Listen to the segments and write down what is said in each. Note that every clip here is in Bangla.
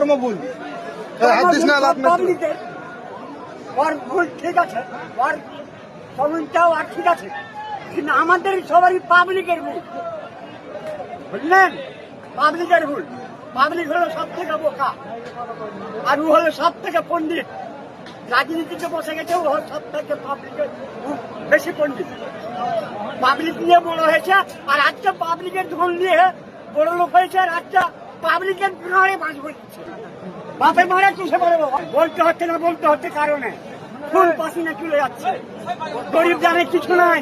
কর্ম ভুল। হাত দিস না, লাভ নেই। ওর ভুল ঠিক আছে, ওর কমিটাও আর ঠিক আছে, কিন্তু আমাদের সবারই পাবলিকের ভুল, বুঝলেন? পাবলিকের ভুল। পাবলিক হলো সব থেকে বোকা, আর ও হলো সব থেকে পণ্ডিত। রাজনীতিতে বসে গেছে, ও হলো সব থেকে পাবলিকের বেশি পণ্ডিত। পাবলিক নিয়ে বড় হয়েছে, আর আজকে পাবলিকের ধন নিয়ে বড় লোক হয়েছে, আর আজকে পাবলিকের ঘরে বাঁশ বলছে। বাপে মারা চুষে পড়ে বলতে হচ্ছে না, বলতে হচ্ছে কারণে ফুল পাসিনা চলে যাচ্ছে। গরিব জানে কিছু নাই,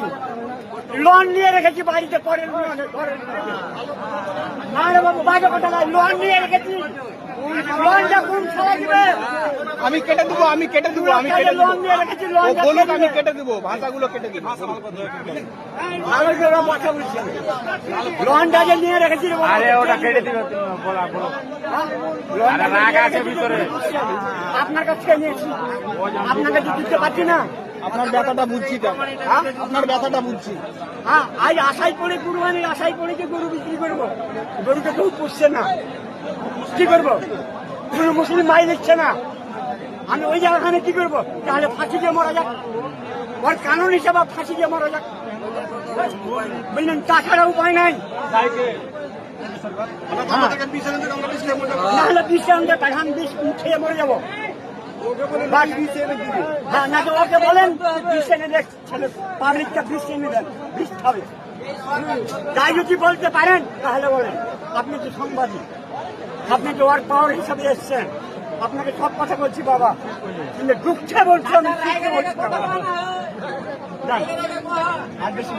লোন নিয়ে রেখেছি বাড়িতে, পরের না রে বাবু, বাজে কথা নাই, লোন নিয়ে রেখেছি। লোনটা কোন সারা দিবে? আমি কেটে দেবো, আমি কেটে দেবো, আমি কেটে দেবো। লোন নিয়ে রেখেছি, লোন বলুক, আমি কেটে দেবো, ভাষাগুলো কেটে দেবো। লোনটা যে নিয়ে রেখেছি, আরে ওটা কেটে দিবে, রাগ আছে ভিতরে। আপনার কাছ থেকে নিয়েছি, আপনার কাছে দিতে পারছি না। আপনার ব্যথাটা বুঝছি তো, আপনার ব্যথাটা বুঝছি। হ্যাঁ, আজ আশাই পড়ে কুরবানির আশাই পড়ে যে গরু বিক্রি করবো, গরুকে কেউ পুষছে না, কি করবো? কোনো মুসলিম ভাই নিচ্ছে না, আমি ওই জায়গাখানে কি করবো? তাহলে ফাঁসি দিয়ে মরা যাক, ওর কানুন হিসাবে ফাঁসি দিয়ে মরা যাক, বুঝলেন? তাছাড়া উপায় নাই। নাহলে বিষ আনতে পারে, আমি বিষ খেয়ে মরে যাবো। হ্যাঁ, না তো ওকে বলেন বিষ এনে দেখ, পাবলিকটা বিষ এনে দেন, বিষ খাবে। তাই যদি বলতে পারেন তাহলে বলেন, আপনি তো সাংবাদিক, আপনি তো ওয়ার্ক পাওয়ার হিসাবে এসছেন, আপনাকে সব কথা বলছি বাবা, কিন্তু দুঃখে বলছি, আমি সুখে বলছি বাবা। আর বেশি